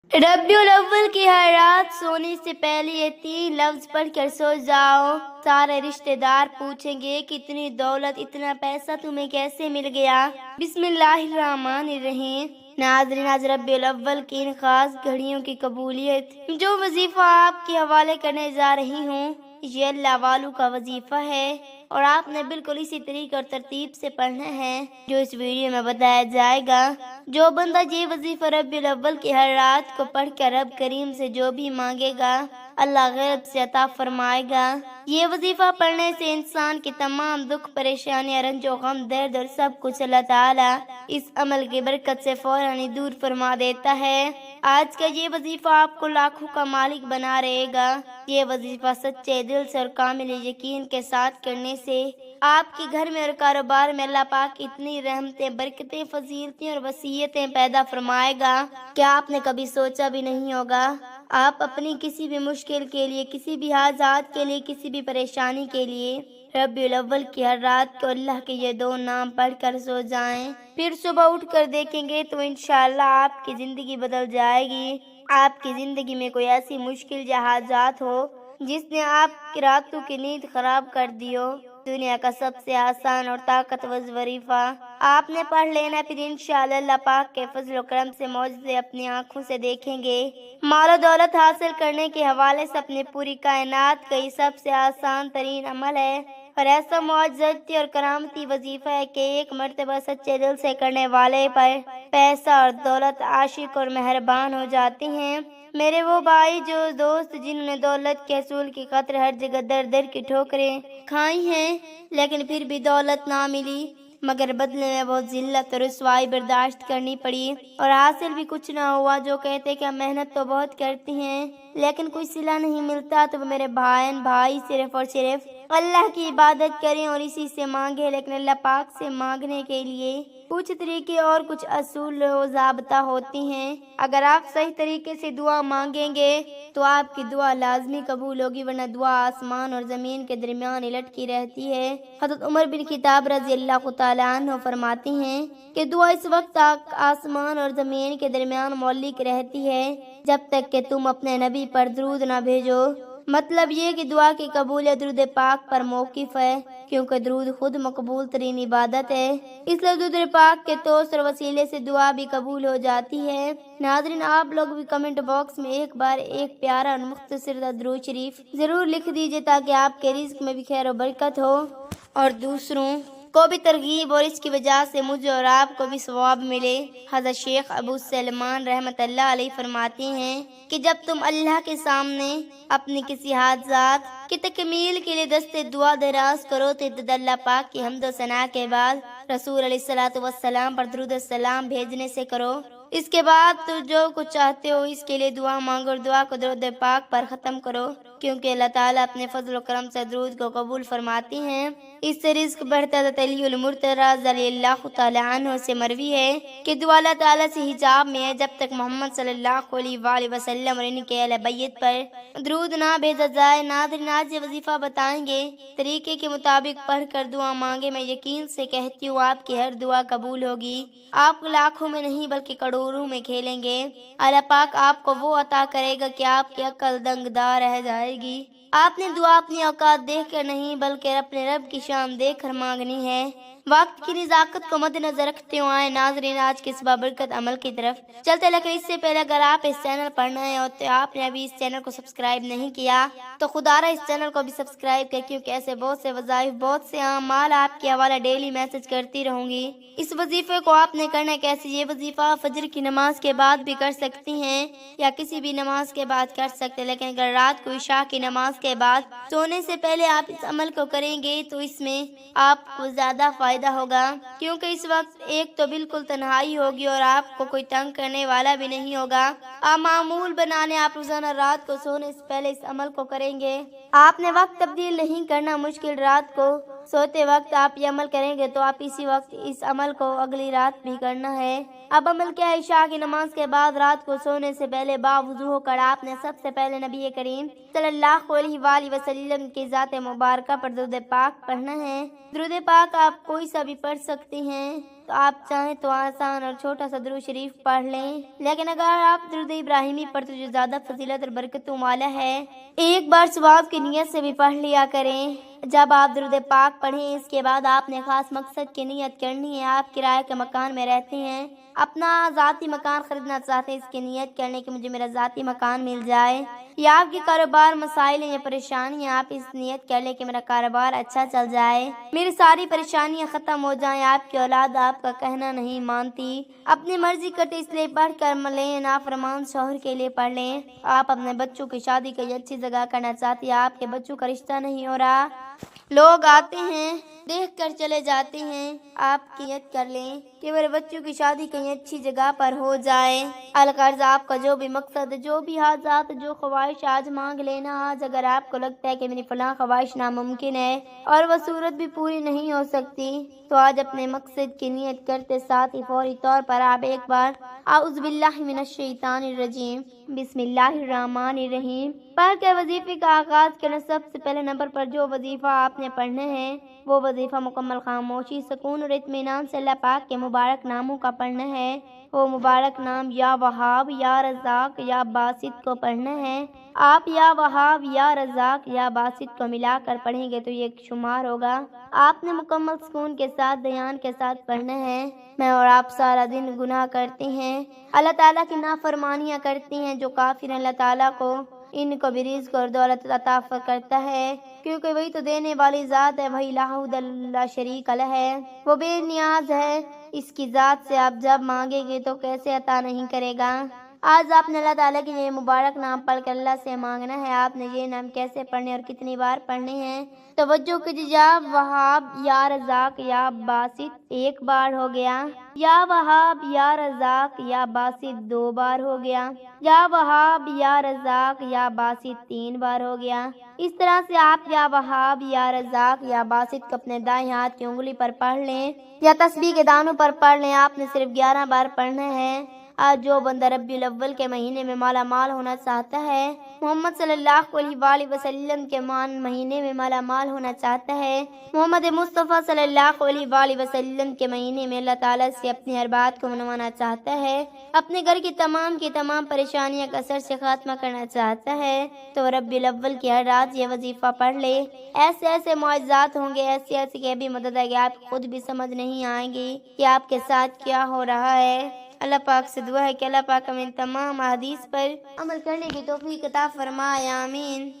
रबीउल अव्वल की हर रात सोने से पहले ये 3 लफ्ज पढ़ कर सो जाओ। सारे रिश्तेदार पूछेंगे कि इतनी दौलत इतना पैसा तुम्हें कैसे मिल गया। बिस्मिल्लाहिर्रहमानिर्रहीम। नाज़रीन, आज रबीउल अव्वल की इन खास घड़ियों की कबूलियत जो वजीफा आपके हवाले करने जा रही हूँ, ये अल्लाह वालों का वजीफा है और आपने बिल्कुल इसी तरीके और तरतीब से पढ़ना है जो इस वीडियो में बताया जाएगा। जो बंदा ये वजीफा रबीउल अव्वल की हर रात को पढ़ कर रब करीम से जो भी मांगेगा, अल्लाह गैब से अता फरमाएगा। ये वजीफा पढ़ने से इंसान की तमाम दुख परेशानियां, रंजो गम, दर्द और सब कुछ अल्लाह ताला इस अमल की बरकत से फौरन ही दूर फरमा देता है। आज का ये वजीफा आपको लाखों का मालिक बना रहेगा। ये वजीफा सच्चे दिल से और कामिल यकीन के साथ करने से आपके घर में और कारोबार में अल्लाह पाक इतनी रहमतें, बरकतें, फजीलतें और वसीयतें पैदा फरमाएगा कि आपने कभी सोचा भी नहीं होगा। आप अपनी किसी भी मुश्किल के लिए, किसी भी हाजात के लिए, किसी भी परेशानी के लिए रबीउल अव्वल की हर रात को अल्लाह के ये 2 नाम पढ़कर सो जाएं। फिर सुबह उठकर देखेंगे तो इंशाअल्लाह आपकी जिंदगी बदल जाएगी। आपकी जिंदगी में कोई ऐसी मुश्किल या हाजात हो जिसने आपकी रातों की नींद खराब कर दी हो, दुनिया का सबसे आसान और ताकतवर वजीफा आपने पढ़ लेना। फिर इंशाअल्लाह अल्लाह पाक के फजल करम से मौजज़े अपनी आंखों से देखेंगे। माल दौलत हासिल करने के हवाले से अपनी पूरी कायनात का ये सबसे आसान तरीन अमल है और ऐसा मुअज्जज़ती और करामती वजीफा है कि एक मर्तबा सच्चे दिल से करने वाले पर पैसा और दौलत आशिक और मेहरबान हो जाती हैं। मेरे वो भाई जो दोस्त जिन्होंने दौलत के असूल की खातिर हर जगह दर दर की ठोकरें खाई हैं, लेकिन फिर भी दौलत ना मिली, मगर बदले में बहुत जिल्लत और रुसवाई बर्दाश्त करनी पड़ी और हासिल भी कुछ ना हुआ। जो कहते कि हम मेहनत तो बहुत करती हैं लेकिन कोई सिला नहीं मिलता, तो वो मेरे भाई सिर्फ और सिर्फ अल्लाह की इबादत करें और इसी से मांगे। लेकिन अल्लाह पाक से मांगने के लिए कुछ तरीके और कुछ असूल व ज़ाब्ता होती हैं। अगर आप सही तरीके से दुआ मांगेंगे तो आपकी दुआ लाजमी कबूल होगी, वरना दुआ आसमान और ज़मीन के दरमियान ही लटकी रहती है। हज़रत उमर बिन खिताब रज़ी अल्लाह तआला अन्हु फरमाती हैं कि दुआ इस वक्त आसमान और ज़मीन के दरमियान मौलिक रहती है जब तक कि तुम अपने नबी पर दरूद न भेजो। मतलब ये कि दुआ की कबूलियत दरूद पाक पर मौकिफ है, क्योंकि दरूद खुद मकबूल तरीन इबादत है, इसलिए दरूद पाक के तोस और वसीले से दुआ भी कबूल हो जाती है। नाज़रीन, आप लोग भी कमेंट बॉक्स में एक बार एक प्यारा और मुख्तसर दरूद शरीफ जरूर लिख दीजिए ताकि आपके रिज़्क़ में भी खैर और बरकत हो और दूसरों को भी तरगीब और इसकी वजह से मुझे और आपको भी सवाब मिले। हज़रत शेख अबू सलमान रहमतुल्लाह अलैह फरमाते हैं कि जब तुम अल्लाह के सामने अपनी किसी हाजात की तकमील के लिए दस्ते दुआ दराज करो तो अल्लाह पाक की हम्द व सना के बाद रसूल अलैहिस्सलातु वस्सलाम पर दरूद सलाम भेजने से करो। इसके बाद तो जो कुछ चाहते हो इसके लिए दुआ मांगो और दुआ को दरूद पाक पर ख़त्म करो, क्योंकि अल्लाह ताला अपने फजल व करम से दरूद को कबूल फरमाती हैं। इससे रिज़्क़ बढ़ता है। अलीउल मुर्तज़ा रज़ियल्लाहु तआला अन्हु से मरवी है कि दुआ अल्लाह ताला से हिजाब में है जब तक मोहम्मद सल्लल्लाहु अलैहि वसल्लम और इनके अहले बैत पर दरूद ना भेजा जाए। नाज़रीन, आज ये वजीफा बताएंगे तरीके के मुताबिक पढ़ कर दुआ मांगे। मैं यकीन से कहती हूँ आपकी हर दुआ कबूल होगी। आप लाखों में नहीं बल्कि करोड़ों में खेलेंगे। अल्लाह पाक आपको वो अता करेगा कि आपकी अक्ल दंगदार रह जाएगी। आपने दुआ अपनी औकात देख कर नहीं बल्कि अपने रब की शान देख कर मांगनी है। वक्त की नज़ाकत को मद्देनजर रखते हुए आए नाज़रीन आज के इस बाबरकत अमल की तरफ चलते। लेकिन इससे पहले अगर आप इस चैनल पर नए हो तो आपने अभी इस चैनल को सब्सक्राइब नहीं किया तो खुदारा इस चैनल को भी सब्सक्राइब कर, क्योंकि ऐसे बहुत से वज़ाइफ, बहुत से अमाल आपके हवाला डेली मैसेज करती रहूंगी। इस वजीफे को आपने करना कैसे? ये वजीफा फजर की नमाज के बाद भी कर सकती हैं या किसी भी नमाज के बाद कर सकते, लेकिन अगर रात को इशा की नमाज के बाद सोने से पहले आप इस अमल को करेंगे तो इसमें आपको ज्यादा फायदा होगा, क्योंकि इस वक्त एक तो बिल्कुल तन्हाई होगी और आपको कोई तंग करने वाला भी नहीं होगा। आप मामूल बनाने आप रोजाना रात को सोने से पहले इस अमल को करेंगे। आपने वक्त तब्दील नहीं करना मुश्किल, रात को सोते वक्त आप ये अमल करेंगे तो आप इसी वक्त इस अमल को अगली रात भी करना है। अब अमल क्या है? इशा की नमाज के बाद रात को सोने से पहले बावुज़ू होकर आपने सबसे पहले नबी करीम सल्लल्लाहु अलैहि वसल्लम की ज़ात मुबारका पर दुरूद पाक पढ़ना है। दुरूद पाक आप कोई सा भी पढ़ सकती हैं। तो आप चाहें तो आसान और छोटा सा दुरूद शरीफ पढ़ लें, लेकिन अगर आप दुरूद इब्राहिमी पर तो जो ज़्यादा फजीलत और बरकतों वाला है, एक बार सवाब की नीयत से भी पढ़ लिया करें। जब आप दुरूद पाक पढ़ें, इसके बाद आपने खास मकसद की नीयत करनी है। आप किराए के मकान में रहते हैं, अपना ज़ाती मकान खरीदना चाहते हैं, इसकी नीयत करने की मुझे मेरा ज़ाती मकान मिल जाए, या आपके कारोबार मसाइल या परेशानियाँ, आप इस नीयत कर ले कि मेरा कारोबार अच्छा चल जाए, मेरी सारी परेशानियाँ ख़त्म हो जाएं। आपकी औलाद आपका कहना नहीं मानती, अपनी मर्जी करते, इसलिए पढ़ कर लें। नाफरमान शौहर के लिए पढ़ लें। आप अपने बच्चों की शादी कई अच्छी जगह करना चाहती हैं, आपके बच्चों का रिश्ता नहीं हो रहा, लोग आते हैं देख कर चले जाते हैं, आप नियत कर लें कि मेरे बच्चों की शादी कहीं अच्छी जगह पर हो जाए। अलकर्ज आपका जो भी मकसद, जो भी हाजात, जो ख्वाहिश आज मांग लेना। आज अगर आपको लगता है कि मेरी फलां ख्वाहिश नामुमकिन है और वह सूरत भी पूरी नहीं हो सकती, तो आज अपने मकसद की नियत करते साथ ही फौरी तौर पर आप एक बार आउज़ बिल्लाहि मिनश शैतानिर रजीम बिस्मिल्लाहिर रहमानिर रहीम पढ़ के वजीफे का आगाज करना। सबसे पहले नंबर पर जो वजीफा आपने पढ़ना है वो वजीफा मुकम्मल खामोशी, सुकून और इत्मीनान से अल्लाह पाक के मुबारक नामों का पढ़ना है। वो मुबारक नाम या वहाब, या रज़ाक, या बासित को पढ़ना है। आप या वहाब, या रज़ाक, या बासित को मिलाकर पढ़ेंगे तो ये शुमार होगा। आपने मुकम्मल सुकून के साथ, ध्यान के साथ पढ़ना है। मैं और आप सारा दिन गुनाह करते हैं, अल्लाह ताला की नाफरमानियाँ करते हैं, जो काफिर अल्लाह ताला को इनको भी रिज़्क़ और दौलत अता करता है, क्योंकि वही तो देने वाली ज़ात है, वही ला शरीक अलह है, वो बेनियाज है। इसकी ज़ात से आप जब मांगेंगे तो कैसे अता नहीं करेगा। आज आपने अल्लाह ताला के ये मुबारक नाम पढ़ कर अल्लाह से मांगना है। आपने ये नाम कैसे पढ़ने और कितनी बार पढ़ने हैं, तवज्जो कीजिए। या वहाब, या रज़ाक, या बासित एक बार हो गया, या वहाब, या रज़ाक, या बासित दो बार हो गया, या वहाब, या रज़ाक, या बासित तीन बार हो गया। इस तरह से आप या वहाब, या रज़ाक, या बासित को अपने दाएं हाथ की उंगली पर पढ़ लें या तस्बीह के दानों पर पढ़ लें। आपने सिर्फ 11 बार पढ़ना है। आज जो बंदा रब्बीउल अव्वल के महीने में माला माल होना चाहता है, मोहम्मद सल्लल्लाहु अलैहि वसल्लम के महीने में माला माल होना चाहता है, मोहम्मद मुस्तफ़ा सल्लल्लाहु अलैहि वसल्लम के महीने में अल्लाह ताला से अपनी हर बात को मनवाना चाहता है, अपने घर की तमाम परेशानियां का असर से खात्मा करना चाहता है, तो रब्बीउल अव्वल की हर रात ये वजीफा पढ़ ले। ऐसे ऐसे मुआज़ात होंगे, ऐसी ऐसी की भी मदद है कि आप खुद भी समझ नहीं आएंगी कि आपके साथ क्या हो रहा है। अल्लाह पाक से दुआ है कि अल्लाह पाक हमें तमाम हदीस पर अमल करने की तौफीक अता फरमाए। आमीन।